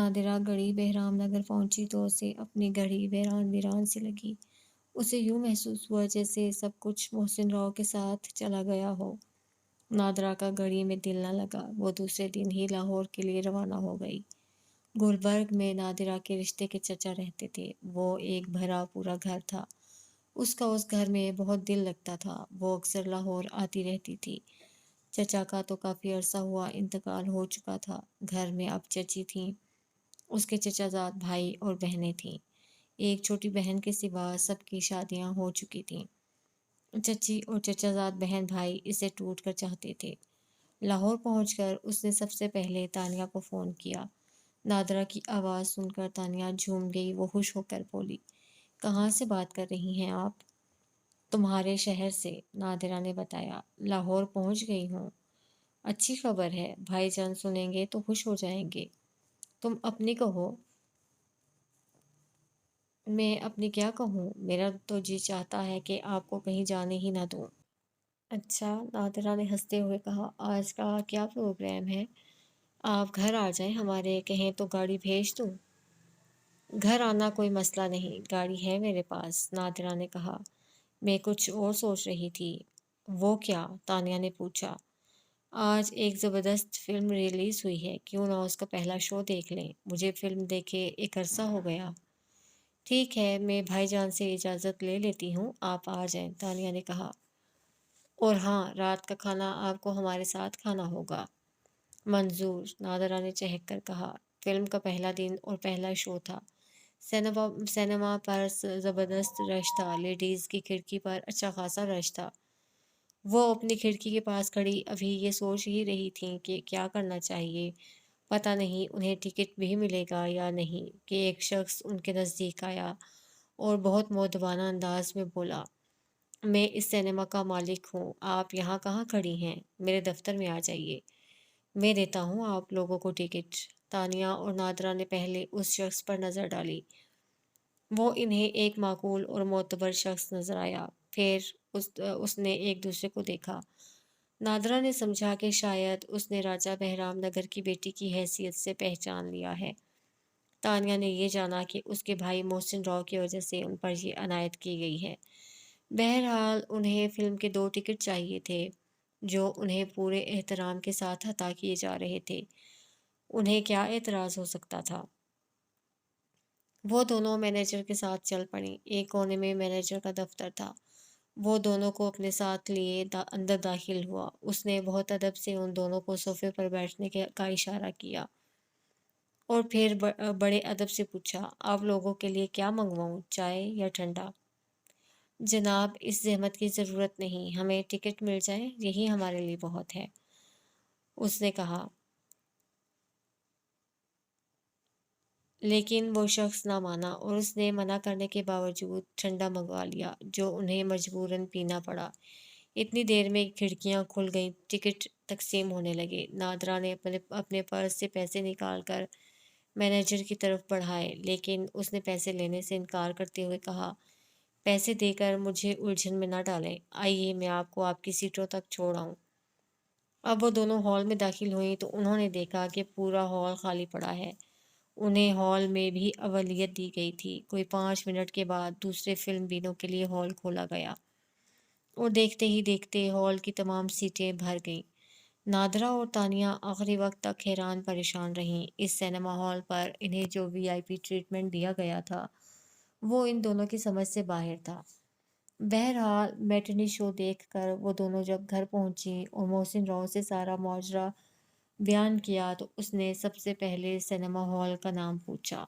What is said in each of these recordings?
نادرہ گڑھی بہرام نگر پہنچی تو اسے اپنی گھڑی ویران ویران سے لگی۔ اسے یوں محسوس ہوا جیسے سب کچھ محسن راؤ کے ساتھ چلا گیا ہو۔ نادرہ کا گھڑی میں دل نہ لگا۔ وہ دوسرے دن ہی لاہور کے لیے روانہ ہو گئی۔ گلبرگ میں نادرہ کے رشتے کے چچا رہتے تھے۔ وہ ایک بھرا پورا گھر تھا۔ اس کا اس گھر میں بہت دل لگتا تھا۔ وہ اکثر لاہور آتی رہتی تھی۔ چچا کا تو کافی عرصہ ہوا انتقال ہو چکا تھا۔ گھر میں اب چچی تھیں، اس کے چچا زاد بھائی اور بہنیں تھیں۔ ایک چھوٹی بہن کے سوا سب کی شادیاں ہو چکی تھیں۔ چچی اور چچا زاد بہن بھائی اسے ٹوٹ کر چاہتے تھے۔ لاہور پہنچ کر اس نے سب سے پہلے تانیہ کو فون کیا۔ نادرہ کی آواز سن کر تانیہ جھوم گئی۔ وہ خوش ہو کر بولی، کہاں سے بات کر رہی ہیں آپ؟ تمہارے شہر سے، نادرہ نے بتایا۔ لاہور پہنچ گئی ہوں؟ اچھی خبر ہے، بھائی جان سنیں گے تو خوش ہو جائیں گے۔ تم اپنی کہو۔ میں اپنی کیا کہوں؟ میرا تو جی چاہتا ہے کہ آپ کو کہیں جانے ہی نہ دوں۔ اچھا، نادرہ نے ہنستے ہوئے کہا، آج کا کیا پروگرام ہے؟ آپ گھر آ جائیں، ہمارے کہیں تو گاڑی بھیج دوں۔ گھر آنا کوئی مسئلہ نہیں، گاڑی ہے میرے پاس، نادرہ نے کہا۔ میں کچھ اور سوچ رہی تھی۔ وہ کیا؟ تانیہ نے پوچھا۔ آج ایک زبردست فلم ریلیز ہوئی ہے، کیوں نہ اس کا پہلا شو دیکھ لیں؟ مجھے فلم دیکھے ایک عرصہ ہو گیا۔ ٹھیک ہے، میں بھائی جان سے اجازت لے لیتی ہوں، آپ آ جائیں، تانیہ نے کہا۔ اور ہاں، رات کا کھانا آپ کو ہمارے ساتھ کھانا ہوگا۔ منظور، نادرہ نے چہک کر کہا۔ فلم کا پہلا دن اور پہلا شو تھا۔ سینما پر زبردست رش تھا۔ لیڈیز کی کھڑکی پر اچھا خاصا رش تھا۔ وہ اپنی کھڑکی کے پاس کھڑی ابھی یہ سوچ ہی رہی تھیں کہ کیا کرنا چاہیے۔ پتہ نہیں انہیں ٹکٹ بھی ملے گا یا نہیں کہ ایک شخص ان کے نزدیک آیا اور بہت مؤدبانہ انداز میں بولا، میں اس سینما کا مالک ہوں، آپ یہاں کہاں کھڑی ہیں؟ میرے دفتر میں آ جائیے، میں دیتا ہوں آپ لوگوں کو ٹکٹ۔ تانیہ اور نادرہ نے پہلے اس شخص پر نظر ڈالی۔ وہ انہیں ایک معقول اور معتبر شخص نظر آیا۔ پھر اس نے ایک دوسرے کو دیکھا۔ نادرہ نے سمجھا کہ شاید اس نے راجہ بہرام نگر کی بیٹی کی حیثیت سے پہچان لیا ہے۔ تانیہ نے یہ جانا کہ اس کے بھائی محسن راؤ کی وجہ سے ان پر یہ عنایت کی گئی ہے۔ بہرحال انہیں فلم کے 2 ٹکٹ چاہیے تھے جو انہیں پورے احترام کے ساتھ عطا کیے جا رہے تھے۔ انہیں کیا اعتراض ہو سکتا تھا؟ وہ دونوں مینیجر کے ساتھ چل پڑیں۔ ایک کونے میں مینیجر کا دفتر تھا۔ وہ دونوں کو اپنے ساتھ لیے اندر داخل ہوا۔ اس نے بہت ادب سے ان دونوں کو صوفے پر بیٹھنے کا اشارہ کیا اور پھر بڑے ادب سے پوچھا، آپ لوگوں کے لیے کیا منگواؤں، چائے یا ٹھنڈا؟ جناب، اس زحمت کی ضرورت نہیں، ہمیں ٹکٹ مل جائے یہی ہمارے لیے بہت ہے، اس نے کہا۔ لیکن وہ شخص نہ مانا اور اس نے منع کرنے کے باوجود ٹھنڈا منگوا لیا جو انہیں مجبوراً پینا پڑا۔ اتنی دیر میں کھڑکیاں کھل گئیں، ٹکٹ تقسیم ہونے لگے۔ نادرہ نے اپنے پرس سے پیسے نکال کر مینیجر کی طرف بڑھائے، لیکن اس نے پیسے لینے سے انکار کرتے ہوئے کہا، پیسے دے کر مجھے الجھن میں نہ ڈالیں، آئیے میں آپ کو آپ کی سیٹوں تک چھوڑ آؤں۔ اب وہ دونوں ہال میں داخل ہوئیں تو انہوں نے دیکھا کہ پورا ہال خالی پڑا ہے۔ انہیں ہال میں بھی اولویت دی گئی تھی۔ کوئی 5 منٹ کے بعد دوسرے فلم بینوں کے لیے ہال کھولا گیا اور دیکھتے ہی دیکھتے ہال کی تمام سیٹیں بھر گئیں۔ نادرہ اور تانیہ آخری وقت تک حیران پریشان رہیں۔ اس سینما ہال پر انہیں جو وی آئی پی ٹریٹمنٹ دیا گیا تھا وہ ان دونوں کی سمجھ سے باہر تھا۔ بہرحال میٹنی شو دیکھ کر وہ دونوں جب گھر پہنچیں اور محسن راؤ سے سارا ماجرا بیان کیا تو اس نے سب سے پہلے سینما ہال کا نام پوچھا۔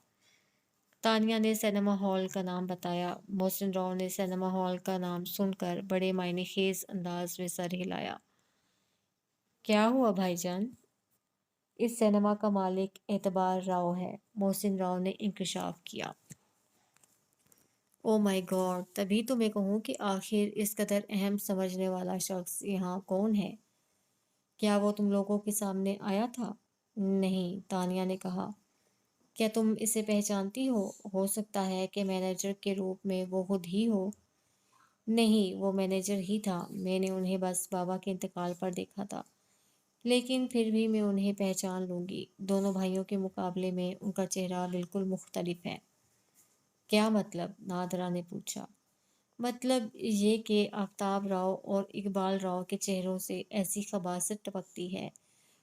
تانیہ نے سینما ہال کا نام بتایا۔ محسن راؤ نے سینما ہال کا نام سن کر بڑے معنی خیز انداز میں سر ہلایا۔ کیا ہوا بھائی جان؟ اس سینما کا مالک اعتبار راؤ ہے، محسن راؤ نے انکشاف کیا۔ او مائی گاڈ، تبھی تو میں کہوں کہ آخر اس قدر اہم سمجھنے والا شخص یہاں کون ہے؟ کیا وہ تم لوگوں کے سامنے آیا تھا؟ نہیں، تانیہ نے کہا۔ کیا تم اسے پہچانتی ہو سکتا ہے کہ مینیجر کے روپ میں وہ خود ہی ہو؟ نہیں، وہ مینیجر ہی تھا، میں نے انہیں بس بابا کے انتقال پر دیکھا تھا۔ لیکن پھر بھی میں انہیں پہچان لوں گی۔ دونوں بھائیوں کے مقابلے میں ان کا چہرہ بالکل مختلف ہے۔ کیا مطلب؟ نادرا نے پوچھا۔ مطلب یہ کہ آفتاب راؤ اور اقبال راؤ کے چہروں سے ایسی خباثت ٹپکتی ہے،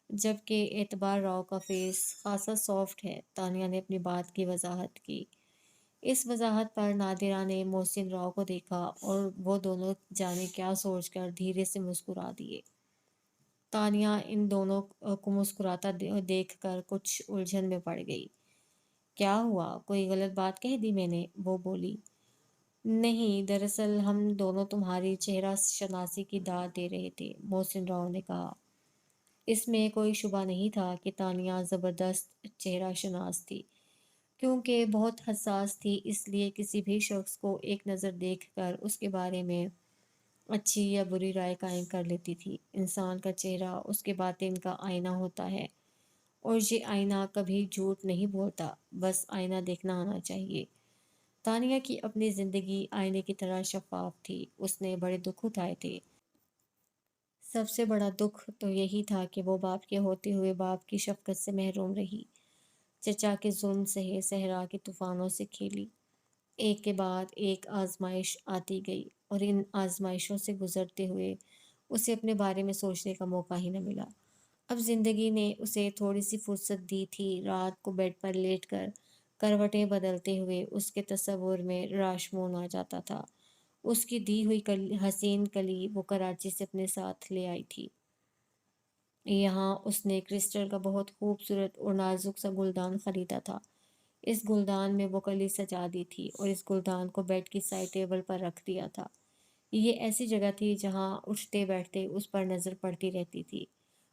جبکہ اعتبار راؤ کا فیس خاصا سافٹ ہے۔ تانیہ نے اپنی بات کی وضاحت کی۔ اس وضاحت پر نادرا نے محسن راؤ کو دیکھا اور وہ دونوں جانے کیا سوچ کر دھیرے سے مسکرا دیے۔ تانیہ ان دونوں کو مسکراتا دیکھ کر کچھ الجھن میں پڑ گئی۔ کیا ہوا؟ کوئی غلط بات کہہ دی میں نے؟ وہ بولی۔ نہیں، دراصل ہم دونوں تمہاری چہرہ شناسی کی داد دے رہے تھے، محسن راؤ نے کہا۔ اس میں کوئی شبہ نہیں تھا کہ تانیہ زبردست چہرہ شناس تھی، کیونکہ بہت حساس تھی، اس لیے کسی بھی شخص کو ایک نظر دیکھ کر اس کے بارے میں اچھی یا بری رائے قائم کر لیتی تھی۔ انسان کا چہرہ اس کے باطن کا آئینہ ہوتا ہے، اور یہ آئینہ کبھی جھوٹ نہیں بولتا، بس آئینہ دیکھنا آنا چاہیے۔ تانیہ کی اپنی زندگی آئینے کی طرح شفاف تھی۔ اس نے بڑے دکھ اٹھائے تھے۔ سب سے بڑا دکھ تو یہی تھا کہ وہ باپ کے ہوتے ہوئے باپ کی شفقت سے محروم رہی، چچا کے ظلم سہے، صحرا کے طوفانوں سے کھیلی۔ ایک کے بعد ایک آزمائش آتی گئی، اور ان آزمائشوں سے گزرتے ہوئے اسے اپنے بارے میں سوچنے کا موقع ہی نہ ملا۔ اب زندگی نے اسے تھوڑی سی فرصت دی تھی۔ رات کو بیڈ پر لیٹ کر کروٹیں بدلتے ہوئے اس کے تصور میں راشمون آ جاتا تھا۔ اس کی دی ہوئی حسین کلی وہ کراچی سے اپنے ساتھ لے آئی تھی۔ یہاں اس نے کرسٹل کا بہت خوبصورت اور نازک سا گلدان خریدا تھا۔ اس گلدان میں وہ کلی سجا دی تھی اور اس گلدان کو بیڈ کی سائڈ ٹیبل پر رکھ دیا تھا۔ یہ ایسی جگہ تھی جہاں اٹھتے بیٹھتے اس پر نظر پڑتی رہتی تھی۔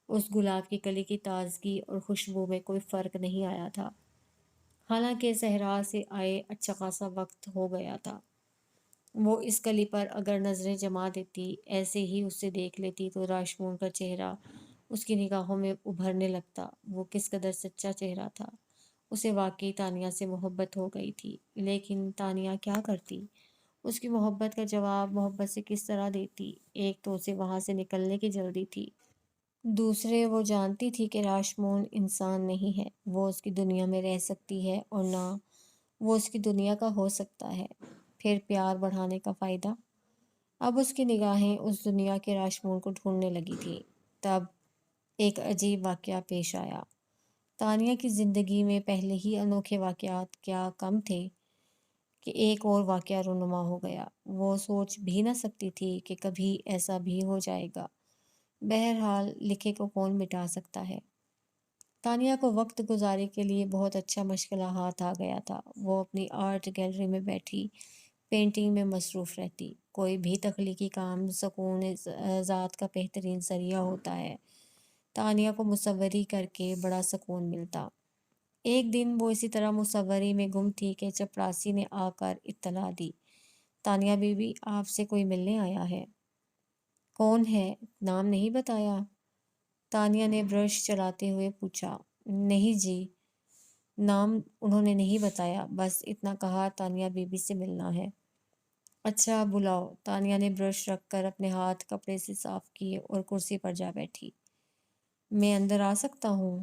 اس گلاب کی کلی کی تازگی اور خوشبو میں کوئی فرق نہیں آیا تھا، حالانکہ صحرا سے آئے اچھا خاصا وقت ہو گیا تھا۔ وہ اس کلی پر اگر نظریں جما دیتی، ایسے ہی اسے دیکھ لیتی، تو راشمون کا چہرہ اس کی نگاہوں میں ابھرنے لگتا۔ وہ کس قدر سچا چہرہ تھا۔ اسے واقعی تانیہ سے محبت ہو گئی تھی، لیکن تانیہ کیا کرتی؟ اس کی محبت کا جواب محبت سے کس طرح دیتی؟ ایک تو اسے وہاں سے نکلنے کی جلدی تھی، دوسرے وہ جانتی تھی کہ راشمون انسان نہیں ہے، وہ اس کی دنیا میں رہ سکتی ہے اور نہ وہ اس کی دنیا کا ہو سکتا ہے۔ پھر پیار بڑھانے کا فائدہ؟ اب اس کی نگاہیں اس دنیا کے راشمون کو ڈھونڈنے لگی تھی۔ تب ایک عجیب واقعہ پیش آیا۔ تانیہ کی زندگی میں پہلے ہی انوکھے واقعات کیا کم تھے کہ ایک اور واقعہ رونما ہو گیا۔ وہ سوچ بھی نہ سکتی تھی کہ کبھی ایسا بھی ہو جائے گا۔ بہرحال لکھے کو کون مٹا سکتا ہے۔ تانیہ کو وقت گزارے کے لیے بہت اچھا مشغلہ ہاتھ آ گیا تھا۔ وہ اپنی آرٹ گیلری میں بیٹھی پینٹنگ میں مصروف رہتی۔ کوئی بھی تخلیقی کام سکون ذات کا بہترین ذریعہ ہوتا ہے۔ تانیہ کو مصوری کر کے بڑا سکون ملتا۔ ایک دن وہ اسی طرح مصوری میں گم تھی کہ چپراسی نے آ کر اطلاع دی، تانیہ بی بی، آپ سے کوئی ملنے آیا ہے۔ کون ہے؟ نام نہیں بتایا؟ تانیہ نے برش چلاتے ہوئے پوچھا۔ نہیں جی، نام انہوں نے نہیں بتایا، بس اتنا کہا تانیہ بی بی سے ملنا ہے۔ اچھا بلاؤ۔ تانیہ نے برش رکھ کر اپنے ہاتھ کپڑے سے صاف کیے اور کرسی پر جا بیٹھی۔ میں اندر آ سکتا ہوں؟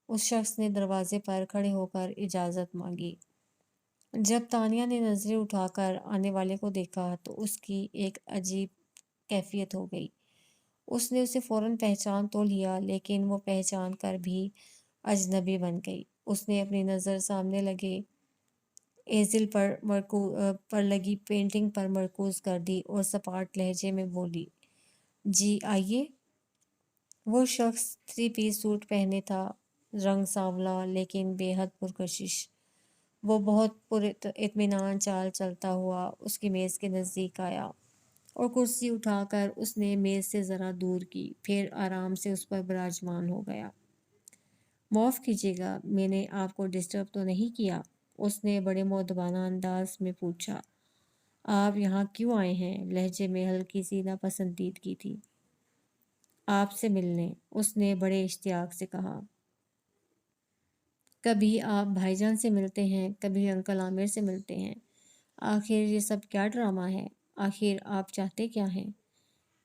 اس شخص نے دروازے پر کھڑے ہو کر اجازت مانگی۔ جب تانیہ نے نظریں اٹھا کر آنے والے کو دیکھا تو اس کی ایک عجیب کیفیت ہو گئی۔ اس نے اسے فوراً پہچان تو لیا، لیکن وہ پہچان کر بھی اجنبی بن گئی۔ اس نے اپنی نظر سامنے لگے ایزل پر لگی پینٹنگ پر مرکوز کر دی اور سپاٹ لہجے میں بولی، جی آئیے۔ وہ شخص 3 پیس سوٹ پہنے تھا، رنگ سانولا لیکن بے حد پرکشش۔ وہ بہت پر اطمینان چال چلتا ہوا اس کی میز کے نزدیک آیا اور کرسی اٹھا کر اس نے میز سے ذرا دور کی، پھر آرام سے اس پر براجمان ہو گیا۔ معاف کیجیے گا، میں نے آپ کو ڈسٹرب تو نہیں کیا؟ اس نے بڑے مؤدبانہ انداز میں پوچھا۔ آپ یہاں کیوں آئے ہیں؟ لہجے میں ہلکی سی ناپسندیدگی تھی۔ آپ سے ملنے، اس نے بڑے اشتیاق سے کہا۔ کبھی آپ بھائی جان سے ملتے ہیں، کبھی انکل عامر سے ملتے ہیں، آخر یہ سب کیا ڈرامہ ہے؟ آخر آپ چاہتے کیا ہیں؟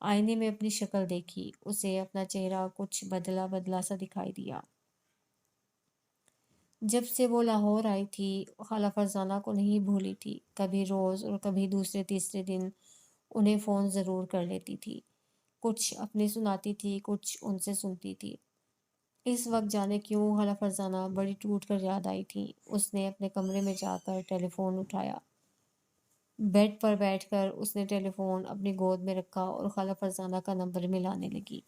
آئینے میں اپنی شکل دیکھی، اسے اپنا چہرہ کچھ بدلا بدلا سا دکھائی دیا۔ جب سے وہ لاہور آئی تھی خالہ فرزانہ کو نہیں بھولی تھی، کبھی روز اور کبھی دوسرے تیسرے دن انہیں فون ضرور کر لیتی تھی، کچھ اپنی سناتی تھی، کچھ ان سے سنتی تھی۔ اس وقت جانے کیوں خالہ فرزانہ بڑی ٹوٹ کر یاد آئی تھی۔ اس نے اپنے کمرے میں جا کر ٹیلی فون اٹھایا، بیڈ پر بیٹھ کر اس نے ٹیلی فون اپنی گود میں رکھا اور خالہ فرزانہ کا نمبر ملانے لگی۔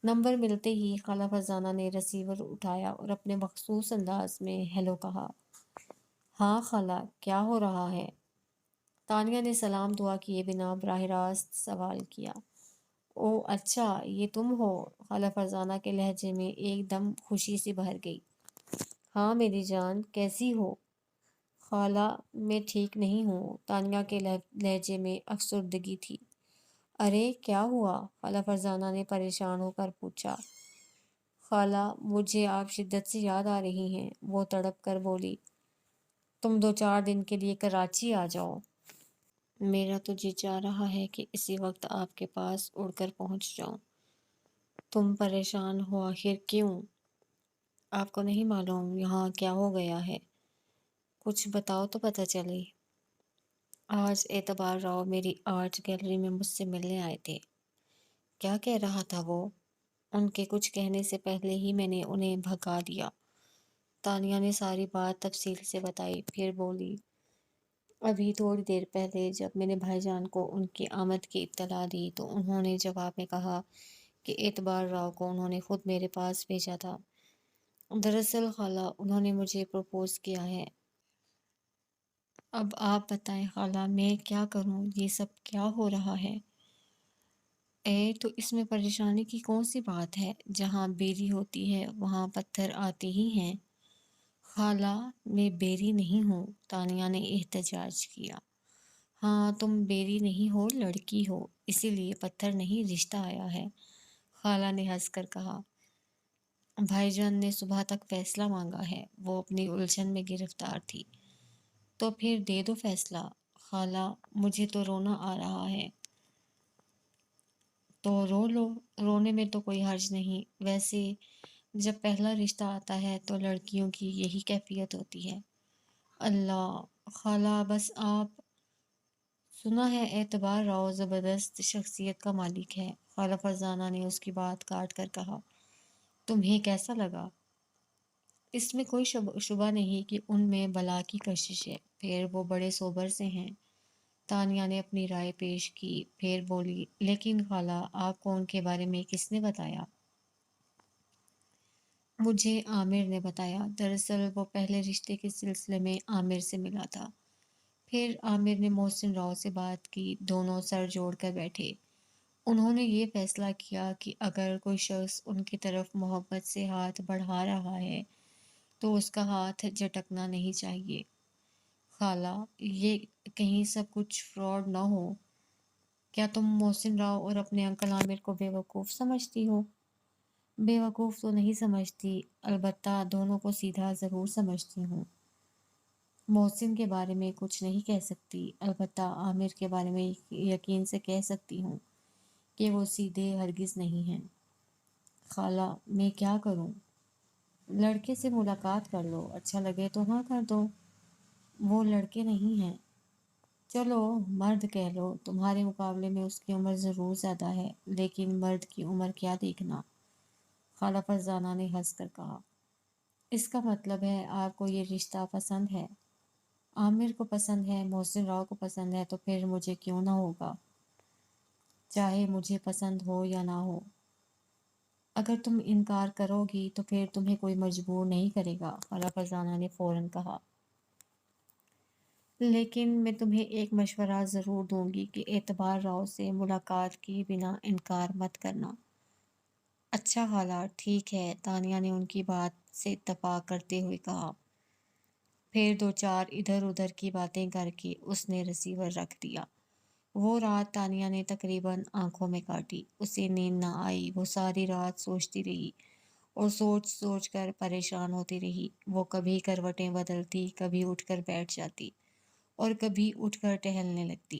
نمبر ملتے ہی خالہ فرزانہ نے رسیور اٹھایا اور اپنے مخصوص انداز میں ہیلو کہا۔ ہاں خالہ، کیا ہو رہا ہے؟ تانیہ نے سلام دعا کیے بنا براہ راست سوال کیا۔ او اچھا، یہ تم ہو؟ خالہ فرزانہ کے لہجے میں ایک دم خوشی سی بھر گئی۔ ہاں میری جان، کیسی ہو؟ خالہ، میں ٹھیک نہیں ہوں۔ تانیہ کے لہجے میں افسردگی تھی۔ ارے کیا ہوا؟ خالہ فرزانہ نے پریشان ہو کر پوچھا۔ خالہ، مجھے آپ شدت سے یاد آ رہی ہیں، وہ تڑپ کر بولی۔ تم 2-4 دن کے لیے کراچی آ جاؤ۔ میرا تو جی چاہ رہا ہے کہ اسی وقت آپ کے پاس اڑ کر پہنچ جاؤں۔ تم پریشان ہو آخر کیوں؟ آپ کو نہیں معلوم یہاں کیا ہو گیا ہے؟ کچھ بتاؤ تو پتہ چلے۔ آج اعتبار راؤ میری آرٹ گیلری میں مجھ سے ملنے آئے تھے۔ کیا کہہ رہا تھا وہ؟ ان کے کچھ کہنے سے پہلے ہی میں نے انہیں بھگا دیا۔ تانیہ نے ساری بات تفصیل سے بتائی، پھر بولی۔ ابھی تھوڑی دیر پہلے جب میں نے بھائی جان کو ان کی آمد کی اطلاع دی تو انہوں نے جواب میں کہا کہ اعتبار راؤ کو انہوں نے خود میرے پاس بھیجا تھا۔ دراصل خالہ، انہوں نے مجھے پروپوز کیا ہے۔ اب آپ بتائیں خالہ، میں کیا کروں؟ یہ سب کیا ہو رہا ہے؟ تو اس میں پریشانی کی کون سی بات ہے؟ جہاں بیری ہوتی ہے وہاں پتھر آتے ہی ہیں۔ خالہ، میں بیری نہیں ہوں، تانیہ نے احتجاج کیا۔ ہاں تم بیری نہیں ہو، لڑکی ہو، اسی لیے پتھر نہیں رشتہ آیا ہے، خالہ نے ہنس کر کہا۔ بھائی جان نے صبح تک فیصلہ مانگا ہے، وہ اپنی الجھن میں گرفتار تھی۔ تو پھر دے دو فیصلہ۔ خالہ، مجھے تو رونا آ رہا ہے۔ تو رو لو، رونے میں تو کوئی حرج نہیں۔ ویسے جب پہلا رشتہ آتا ہے تو لڑکیوں کی یہی کیفیت ہوتی ہے۔ اللہ، خالہ بس آپ۔ سنا ہے اعتبار راؤ زبردست شخصیت کا مالک ہے، خالہ فرزانہ نے اس کی بات کاٹ کر کہا۔ تمہیں کیسا لگا؟ اس میں کوئی شبہ نہیں کہ ان میں بلا کی کشش ہے، پھر وہ بڑے سوبر سے ہیں۔ تانیہ نے اپنی رائے پیش کی، پھر بولی۔ لیکن خالہ، آپ کو ان کے بارے میں کس نے بتایا؟ مجھے عامر نے بتایا۔ دراصل وہ پہلے رشتے کے سلسلے میں عامر سے ملا تھا، پھر عامر نے محسن راؤ سے بات کی، دونوں سر جوڑ کر بیٹھے۔ انہوں نے یہ فیصلہ کیا کہ اگر کوئی شخص ان کی طرف محبت سے ہاتھ بڑھا رہا ہے تو اس کا ہاتھ جھٹکنا نہیں چاہیے۔ خالہ، یہ کہیں سب کچھ فراڈ نہ ہو؟ کیا تم محسن راؤ اور اپنے انکل عامر کو بیوقوف سمجھتی ہو؟ بیوقوف تو نہیں سمجھتی، البتہ دونوں کو سیدھا ضرور سمجھتی ہوں۔ محسن کے بارے میں کچھ نہیں کہہ سکتی، البتہ عامر کے بارے میں یقین سے کہہ سکتی ہوں کہ وہ سیدھے ہرگز نہیں ہیں۔ خالہ، میں کیا کروں؟ لڑکے سے ملاقات کر لو، اچھا لگے تو ہاں کر دو۔ وہ لڑکے نہیں ہیں۔ چلو مرد کہہ لو، تمہارے مقابلے میں اس کی عمر ضرور زیادہ ہے، لیکن مرد کی عمر کیا دیکھنا، خالہ فرزانہ نے ہنس کر کہا۔ اس کا مطلب ہے آپ کو یہ رشتہ پسند ہے؟ عامر کو پسند ہے، محسن راؤ کو پسند ہے، تو پھر مجھے کیوں نہ ہوگا، چاہے مجھے پسند ہو یا نہ ہو۔ اگر تم انکار کرو گی تو پھر تمہیں کوئی مجبور نہیں کرے گا، خالہ فرزانہ نے فوراً کہا۔ لیکن میں تمہیں ایک مشورہ ضرور دوں گی کہ اعتبار راؤ سے ملاقات کی بنا انکار مت کرنا۔ اچھا خالہ، ٹھیک ہے، تانیہ نے ان کی بات سے اتفاق کرتے ہوئے کہا۔ پھر 2-4 ادھر ادھر کی باتیں کر کے اس نے رسیور رکھ دیا۔ وہ رات تانیہ نے تقریباً آنکھوں میں کاٹی، اسے نیند نہ آئی، وہ ساری رات سوچتی رہی اور سوچ سوچ کر پریشان ہوتی رہی۔ وہ کبھی کروٹیں بدلتی، کبھی اٹھ کر بیٹھ جاتی اور کبھی اٹھ کر ٹہلنے لگتی۔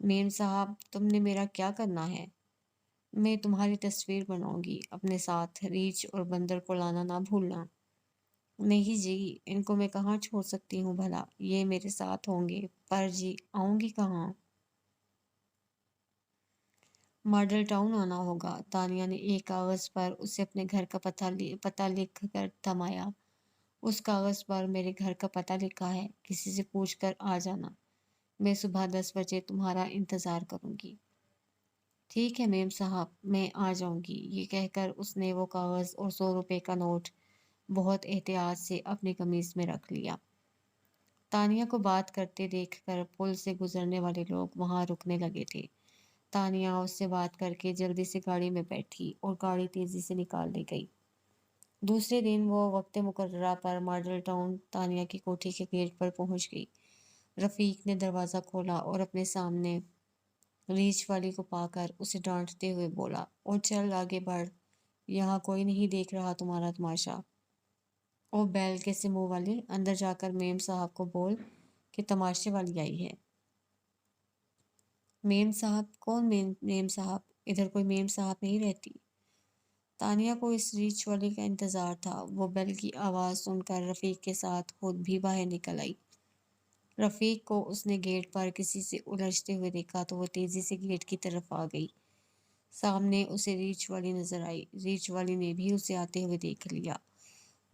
میم صاحب تم نے میرا کیا کرنا ہے؟ میں تمہاری تصویر بناؤں گی، اپنے ساتھ ریچھ اور بندر کو لانا نہ بھولنا۔ نہیں جی، ان کو میں کہاں چھوڑ سکتی ہوں بھلا، یہ میرے ساتھ ہوں گے، پر جی آؤں گی کہاں؟ ماڈل ٹاؤن آنا ہوگا۔ تانیہ نے ایک کاغذ پر اسے اپنے گھر کا پتہ لکھ کر تھمایا۔ اس کاغذ پر میرے گھر کا پتہ لکھا ہے، کسی سے پوچھ کر آ جانا، میں صبح 10 بجے تمہارا انتظار کروں گی۔ ٹھیک ہے میم صاحب، میں آ جاؤں گی۔ یہ کہہ کر اس نے وہ کاغذ اور 100 روپے کا نوٹ بہت احتیاط سے اپنی قمیض میں رکھ لیا۔ تانیہ کو بات کرتے دیکھ کر پل سے گزرنے والے لوگ وہاں رکنے لگے تھے۔ تانیہ اس سے بات کر کے جلدی سے گاڑی میں بیٹھی اور گاڑی تیزی سے نکال لی گئی۔ دوسرے دن وہ وقت مقررہ پر ماڈل ٹاؤن تانیہ کی کوٹھی کے گیٹ پر پہنچ گئی۔ رفیق نے دروازہ کھولا اور اپنے سامنے ریچھ والی کو پا کر اسے ڈانٹتے ہوئے بولا، اور چل آگے بڑھ، یہاں کوئی نہیں دیکھ رہا تمہارا تماشا۔ او بیل کے سے منہ والے، اندر جا کر میم صاحب کو بول کہ تماشے والی آئی ہے۔ میم صاحب؟ کون میم صاحب؟ ادھر کوئی میم صاحب نہیں رہتی۔ تانیہ کو اس ریچھ والی کا انتظار تھا۔ وہ بیل کی آواز سن کر رفیق کے ساتھ خود بھی باہر نکل آئی۔ رفیق کو اس نے گیٹ پر کسی سے الجھتے ہوئے دیکھا تو وہ تیزی سے گیٹ کی طرف آ گئی۔ سامنے اسے ریچھ والی نظر آئی۔ ریچھ والی نے بھی اسے آتے ہوئے دیکھ لیا۔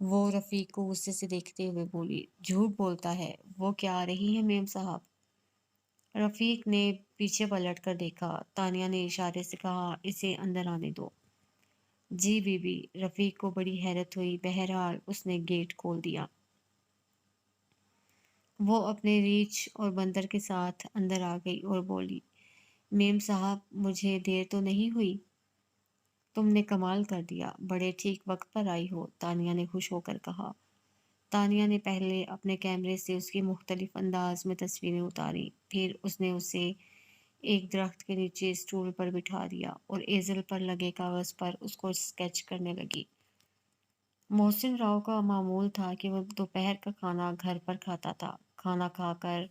وہ رفیق کو غصے سے دیکھتے ہوئے بولی، جھوٹ بولتا ہے، وہ کیا آ رہی ہے میم صاحب؟ رفیق نے پیچھے پلٹ کر دیکھا۔ تانیہ نے اشارے سے کہا، اسے اندر آنے دو۔ G B be. رفیق کو بڑی حیرت ہوئی، بہرحال اس نے گیٹ کھول دیا۔ وہ اپنے ریچھ اور بندر کے ساتھ اندر آ گئی اور بولی، میم صاحب مجھے دیر تو نہیں ہوئی؟ تم نے کمال کر دیا، بڑے ٹھیک وقت پر آئی ہو، تانیہ نے خوش ہو کر کہا۔ تانیہ نے پہلے اپنے کیمرے سے اس کی مختلف انداز میں تصویریں اتاری، پھر اس نے اسے ایک درخت کے نیچے اسٹول پر بٹھا دیا اور ایزل پر لگے کاغذ پر اس کو اسکیچ کرنے لگی۔ محسن راؤ کا معمول تھا کہ وہ دوپہر کا کھانا گھر پر کھاتا تھا۔ کھانا کھا کر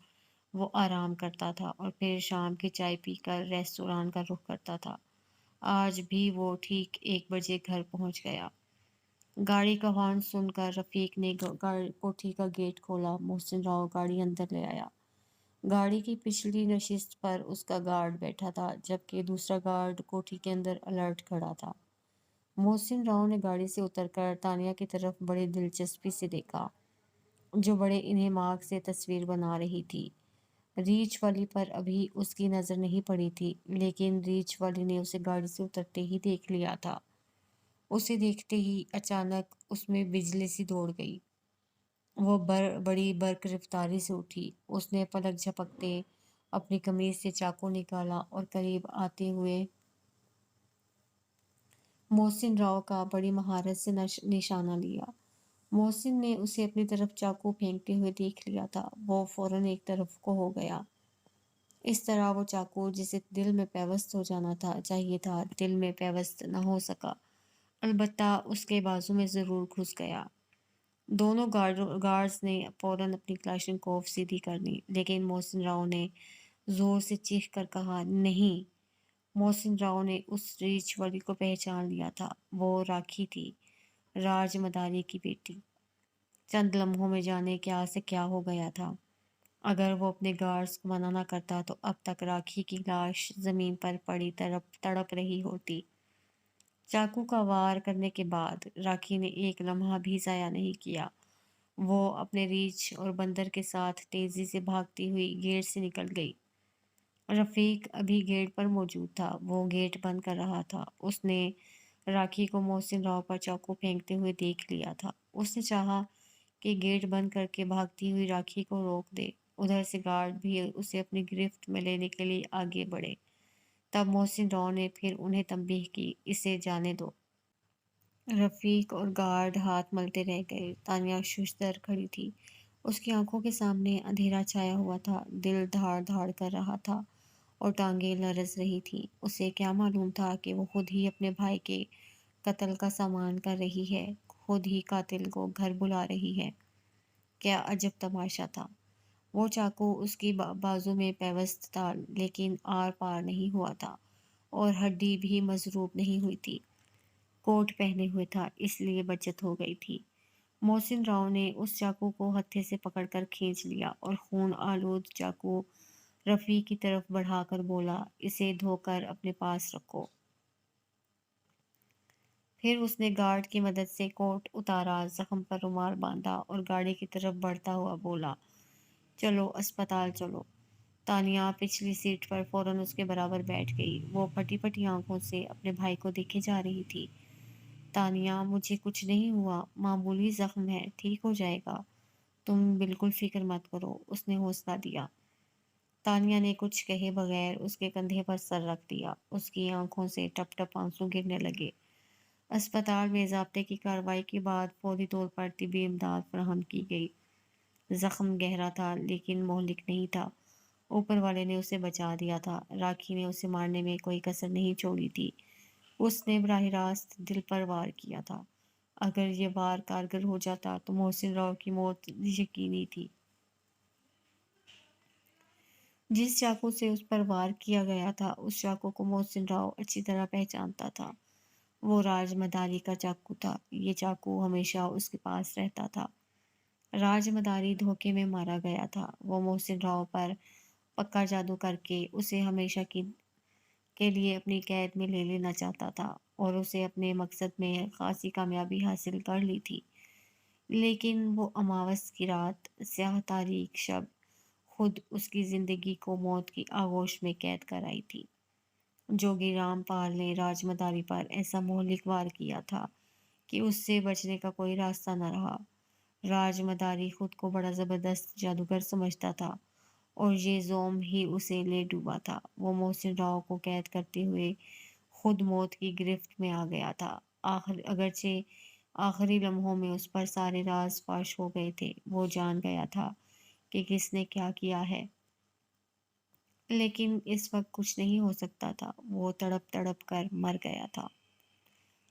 وہ آرام کرتا تھا اور پھر شام کی چائے پی کر ریستوران کا رخ کرتا تھا۔ آج بھی وہ ٹھیک 1 بجے گھر پہنچ گیا۔ گاڑی کا ہارن سن کر رفیق نے کوٹھی کا گیٹ کھولا۔ محسن راؤ گاڑی اندر لے آیا۔ گاڑی کی پچھلی نشست پر اس کا گارڈ بیٹھا تھا، جبکہ دوسرا گارڈ کوٹھی کے اندر الرٹ کھڑا تھا۔ محسن راؤ نے گاڑی سے اتر کر تانیہ کی طرف بڑی دلچسپی سے دیکھا، جو بڑے انہماک سے تصویر بنا رہی تھی۔ ریچھ والی پر ابھی اس کی نظر نہیں پڑی تھی، لیکن ریچھ والی نے اسے گاڑی سے اترتے ہی دیکھ لیا تھا۔ اسے دیکھتے ہی اچانک اس میں بجلی سی دوڑ گئی۔ وہ بڑی برق رفتاری سے اٹھی۔ اس نے پلک جھپکتے اپنی قمیض سے چاقو نکالا اور قریب آتے ہوئے محسن راؤ کا بڑی مہارت سے نشانہ لیا۔ محسن نے اسے اپنی طرف چاقو پھینکتے ہوئے دیکھ لیا تھا۔ وہ فوراً ایک طرف کو ہو گیا۔ اس طرح وہ چاقو جسے دل میں پیوست ہو جانا چاہیے تھا، دل میں پیوست نہ ہو سکا، البتہ اس کے بازو میں ضرور گھس گیا۔ دونوں گارڈز نے فوراً اپنی کلاشنکوف سیدھی کر لی، لیکن محسن راؤ نے زور سے چیخ کر کہا، نہیں۔ محسن راؤ نے اس ریچھ والی کو پہچان لیا تھا۔ وہ راکھی تھی، راج مداری کی بیٹی۔ چند لمحوں میں جانے کیا سے کیا ہو گیا تھا۔ اگر وہ اپنے گارڈز کو منع نہ کرتا تو اب تک راکھی کی لاش زمین پر پڑی تڑپ رہی ہوتی۔ چاقو کا وار کرنے کے بعد راکھی نے ایک لمحہ بھی ضائع نہیں کیا۔ وہ اپنے ریچھ اور بندر کے ساتھ تیزی سے بھاگتی ہوئی گیٹ سے نکل گئی۔ رفیق ابھی گیٹ پر موجود تھا۔ وہ گیٹ بند کر رہا تھا۔ اس نے راکھی کو محسن راؤ پر چاقو پھینکتے ہوئے دیکھ لیا تھا۔ اس نے چاہا کہ گیٹ بند کر کے بھاگتی ہوئی راکھی کو روک دے۔ ادھر سے گارڈ بھی اسے اپنی گرفت میں لینے کے لیے آگے بڑھے۔ تب محسن راؤ نے پھر انہیں تنبیہ کی، اسے جانے دو۔ رفیق اور گارڈ ہاتھ ملتے رہ گئے۔ تانیہ ششدر کھڑی تھی۔ اس کی آنکھوں کے سامنے اندھیرا چھایا ہوا تھا، دل دھاڑ دھاڑ کر رہا تھا اور ٹانگیں لرز رہی تھیں۔ اسے کیا معلوم تھا کہ وہ خود ہی اپنے بھائی کے قتل کا سامان کر رہی ہے، خود ہی قاتل کو گھر بلا رہی ہے۔ کیا عجب تماشا تھا! وہ چاقو اس کی بازو میں پیوست تھا لیکن آر پار نہیں ہوا تھا اور ہڈی بھی مضروب نہیں ہوئی تھی۔ کوٹ پہنے ہوئے تھا اس لیے بچت ہو گئی تھی۔ محسن راؤ نے اس چاقو کو ہتھے سے پکڑ کر کھینچ لیا اور خون آلود چاقو رفیع کی طرف بڑھا کر بولا، اسے دھو کر اپنے پاس رکھو۔ پھر اس نے گارڈ کی مدد سے کوٹ اتارا، زخم پر رومال باندھا اور گاڑی کی طرف بڑھتا ہوا بولا، چلو اسپتال چلو۔ تانیہ پچھلی سیٹ پر فوراً اس کے برابر بیٹھ گئی۔ وہ پھٹی پھٹی آنکھوں سے اپنے بھائی کو دیکھے جا رہی تھی۔ تانیہ، مجھے کچھ نہیں ہوا، معمولی زخم ہے، ٹھیک ہو جائے گا، تم بالکل فکر مت کرو، اس نے حوصلہ دیا۔ تانیہ نے کچھ کہے بغیر اس کے کندھے پر سر رکھ دیا۔ اس کی آنکھوں سے ٹپ ٹپ آنسو گرنے لگے۔ اسپتال میں ضابطے کی کارروائی کے بعد فوری طور پر طبی امداد فراہم کی گئی۔ زخم گہرا تھا لیکن مہلک نہیں تھا۔ اوپر والے نے اسے بچا دیا تھا۔ راکھی نے اسے مارنے میں کوئی کسر نہیں چھوڑی تھی۔ اس نے براہ راست دل پر وار کیا تھا۔ اگر یہ وار کارگر ہو جاتا تو محسن راؤ کی موت یقینی تھی۔ جس چاقو سے اس پر وار کیا گیا تھا اس چاقو کو محسن راؤ اچھی طرح پہچانتا تھا۔ وہ راج مداری کا چاقو تھا۔ یہ چاقو ہمیشہ اس کے پاس رہتا تھا۔ راج مداری دھوکے میں مارا گیا تھا۔ وہ محسن راؤ پر پکا جادو کر کے اسے ہمیشہ کے لیے اپنی قید میں لے لینا چاہتا تھا اور اسے اپنے مقصد میں خاصی کامیابی حاصل کر لی تھی۔ لیکن وہ اماوس کی رات، سیاہ تاریک شب، خود اس کی زندگی کو موت کی آغوش میں قید کر آئی تھی۔ جوگی رام پال نے راج مداری پر ایسا مہلک وار کیا تھا کہ اس سے بچنے کا کوئی راستہ نہ رہا۔ راج مداری خود کو بڑا زبردست جادوگر سمجھتا تھا اور یہ زوم ہی اسے لے ڈوبا تھا۔ وہ محسن راؤ کو قید کرتے ہوئے خود موت کی گرفت میں آ گیا تھا۔ اگرچہ آخری لمحوں میں اس پر سارے راز فاش ہو گئے تھے، وہ جان گیا تھا کہ کس نے کیا کیا ہے، لیکن اس وقت کچھ نہیں ہو سکتا تھا۔ وہ تڑپ تڑپ کر مر گیا تھا۔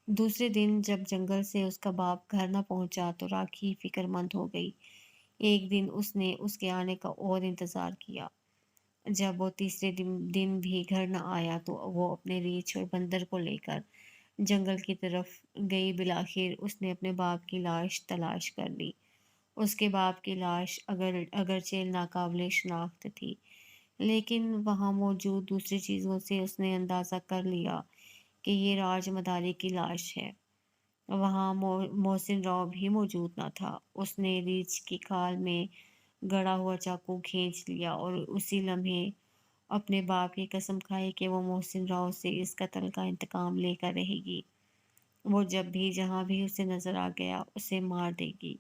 دوسرے دن جب جنگل سے اس کا باپ گھر نہ پہنچا تو راکھی فکر مند ہو گئی۔ ایک دن اس نے اس کے آنے کا اور انتظار کیا۔ جب وہ تیسرے دن بھی گھر نہ آیا تو وہ اپنے ریچھ اور بندر کو لے کر جنگل کی طرف گئی۔ بالآخر اس نے اپنے باپ کی لاش تلاش کر لی۔ اس کے باپ کی لاش اگرچہ ناقابل شناخت تھی لیکن وہاں موجود دوسری چیزوں سے اس نے اندازہ کر لیا کہ یہ راج مداری کی لاش ہے۔ وہاں محسن راؤ بھی موجود نہ تھا۔ اس نے ریچھ کی کھال میں گڑا ہوا چاقو کھینچ لیا اور اسی لمحے اپنے باپ کی قسم کھائی کہ وہ محسن راؤ سے اس قتل کا انتقام لے کر رہے گی۔ وہ جب بھی جہاں بھی اسے نظر آ گیا اسے مار دے گی۔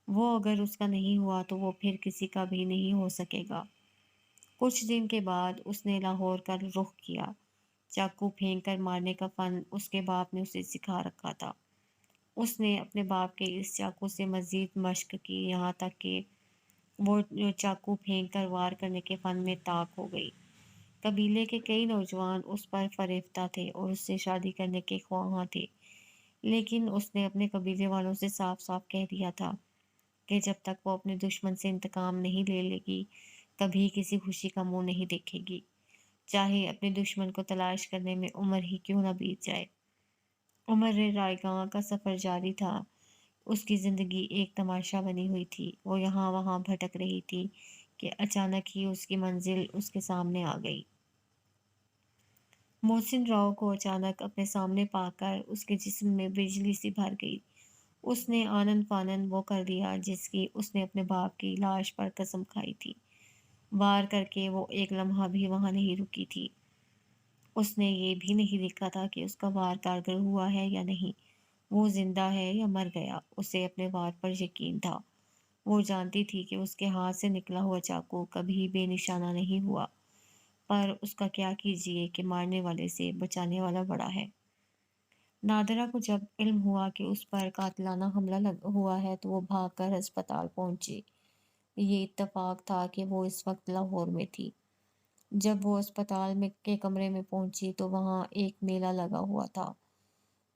وہ اگر اس کا نہیں ہوا تو وہ پھر کسی کا بھی نہیں ہو سکے گا۔ کچھ دن کے بعد اس نے لاہور کا رخ کیا۔ چاقو پھینک کر مارنے کا فن اس کے باپ نے اسے سکھا رکھا تھا۔ اس نے اپنے باپ کے اس چاقو سے مزید مشق کی یہاں تک کہ وہ چاقو پھینک کر وار کرنے کے فن میں طاق ہو گئی۔ قبیلے کے کئی نوجوان اس پر فریفتہ تھے اور اس سے شادی کرنے کے خواہاں تھے، لیکن اس نے اپنے قبیلے والوں سے صاف صاف کہہ دیا تھا کہ جب تک وہ اپنے دشمن سے انتقام نہیں لے لے گی کبھی کسی خوشی کا منہ نہیں دیکھے گی، چاہے اپنے دشمن کو تلاش کرنے میں عمر ہی کیوں نہ بیت جائے۔ عمر رائے گاں کا سفر جاری تھا۔ اس کی زندگی ایک تماشا بنی ہوئی تھی۔ وہ یہاں وہاں بھٹک رہی تھی کہ اچانک ہی اس کی منزل اس کے سامنے آ گئی۔ محسن راؤ کو اچانک اپنے سامنے پا کر اس کے جسم میں بجلی سی بھر گئی۔ اس نے آنن فانن وہ کر دیا جس کی اس نے اپنے باپ کی لاش پر قسم کھائی تھی۔ وار کر کے وہ ایک لمحہ بھی وہاں نہیں رکی تھی۔ اس نے یہ بھی نہیں دیکھا تھا کہ اس کا وار کارگر ہوا ہے یا نہیں، وہ زندہ ہے یا مر گیا۔ اسے اپنے وار پر یقین تھا۔ وہ جانتی تھی کہ اس کے ہاتھ سے نکلا ہوا چاقو کبھی بے نشانہ نہیں ہوا، پر اس کا کیا کیجیے کہ مارنے والے سے بچانے والا بڑا ہے۔ نادرہ کو جب علم ہوا کہ اس پر قاتلانہ حملہ ہوا ہے تو وہ بھاگ کر ہسپتال پہنچی۔ یہ اتفاق تھا کہ وہ اس وقت لاہور میں تھی۔ جب وہ اسپتال کے کمرے میں پہنچی تو وہاں ایک میلہ لگا ہوا تھا۔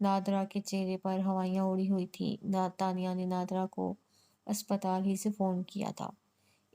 نادرہ کے چہرے پر ہوائیاں اڑی ہوئی تھیں۔ تانیہ نے نادرہ کو اسپتال ہی سے فون کیا تھا۔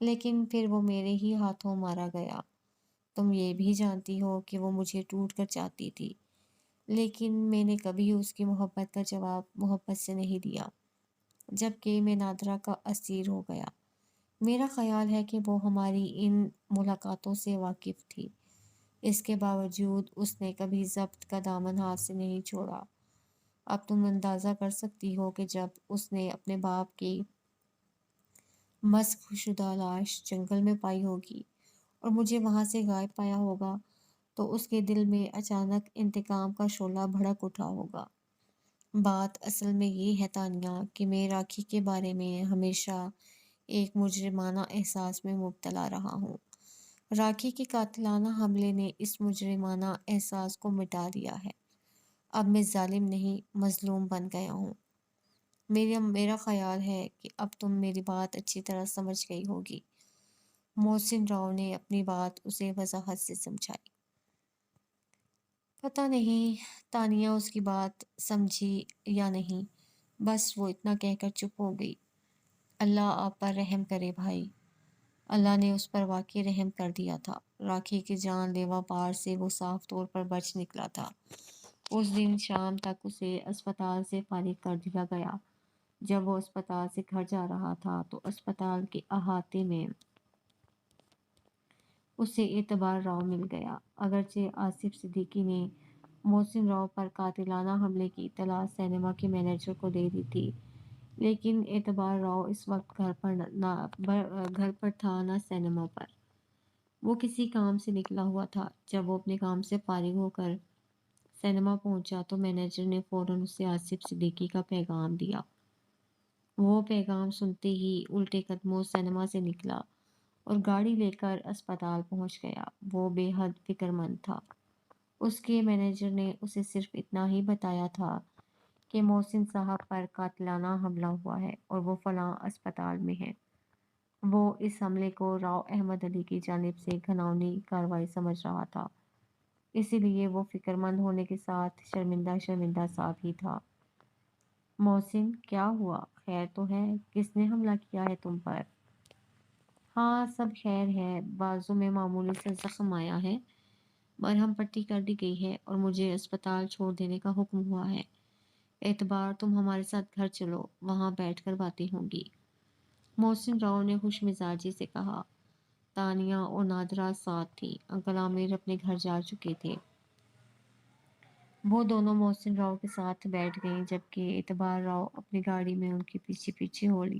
لیکن پھر وہ میرے ہی ہاتھوں مارا گیا۔ تم یہ بھی جانتی ہو کہ وہ مجھے ٹوٹ کر چاہتی تھی، لیکن میں نے کبھی اس کی محبت کا جواب محبت سے نہیں دیا، جبکہ میں نادرہ کا اسیر ہو گیا۔ میرا خیال ہے کہ وہ ہماری ان ملاقاتوں سے واقف تھی، اس کے باوجود اس نے کبھی ضبط کا دامن ہاتھ سے نہیں چھوڑا۔ اب تم اندازہ کر سکتی ہو کہ جب اس نے اپنے باپ کی مسخ شدہ لاش جنگل میں پائی ہوگی اور مجھے وہاں سے غائب پایا ہوگا، تو اس کے دل میں اچانک انتقام کا شعلہ بھڑک اٹھا ہوگا۔ بات اصل میں یہ ہے تانیہ کہ میں راکھی کے بارے میں ہمیشہ ایک مجرمانہ احساس میں مبتلا رہا ہوں۔ راکھی کے قاتلانہ حملے نے اس مجرمانہ احساس کو مٹا دیا ہے۔ اب میں ظالم نہیں، مظلوم بن گیا ہوں۔ میرا خیال ہے کہ اب تم میری بات اچھی طرح سمجھ گئی ہوگی۔ محسن راؤ نے اپنی بات اسے وضاحت سے سمجھائی۔ پتہ نہیں تانیہ اس کی بات سمجھی یا نہیں، بس وہ اتنا کہہ کر چپ ہو گئی۔ اللہ آپ پر رحم کرے بھائی۔ اللہ نے اس پر واقعی رحم کر دیا تھا۔ راکھی کی جان لیوا پار سے وہ صاف طور پر بچ نکلا تھا۔ اس دن شام تک اسے اسپتال سے فارغ کر دیا گیا۔ جب وہ اسپتال سے گھر جا رہا تھا تو اسپتال کے احاطے میں اسے اعتبار راؤ مل گیا۔ اگرچہ آصف صدیقی نے محسن راؤ پر قاتلانہ حملے کی اطلاع سینما کے مینیجر کو دے دی تھی، لیکن اعتبار راؤ اس وقت گھر پر تھا نہ سینما پر۔ وہ کسی کام سے نکلا ہوا تھا۔ جب وہ اپنے کام سے فارغ ہو کر سینما پہنچا تو مینیجر نے فوراً اسے آصف صدیقی کا پیغام دیا۔ وہ پیغام سنتے ہی الٹے قدموں سینما سے نکلا اور گاڑی لے کر اسپتال پہنچ گیا۔ وہ بے حد فکر مند تھا۔ اس کے مینیجر نے اسے صرف اتنا ہی بتایا تھا کہ محسن صاحب پر قاتلانہ حملہ ہوا ہے اور وہ فلاں اسپتال میں ہیں۔ وہ اس حملے کو راؤ احمد علی کی جانب سے گھناؤنی کارروائی سمجھ رہا تھا، اسی لیے وہ فکر مند ہونے کے ساتھ شرمندہ شرمندہ سا بھی تھا۔ محسن، کیا ہوا؟ خیر تو ہے؟ کس نے حملہ کیا ہے تم پر؟ ہاں سب خیر ہے، بازو میں معمولی سے زخم آیا ہے، مرہم پٹی کر دی گئی ہے اور مجھے اسپتال چھوڑ دینے کا حکم ہوا ہے۔ اعتبار تم ہمارے ساتھ گھر چلو، وہاں بیٹھ کر باتیں ہوں گی۔ محسن راؤ نے خوش مزاجی سے کہا۔ تانیہ اور نادرہ ساتھ تھیں۔ انکل عامر اپنے گھر جا چکے تھے۔ وہ دونوں محسن راؤ کے ساتھ بیٹھ گئیں، جبکہ اعتبار راؤ اپنی گاڑی میں ان کے پیچھے پیچھے ہو لیا۔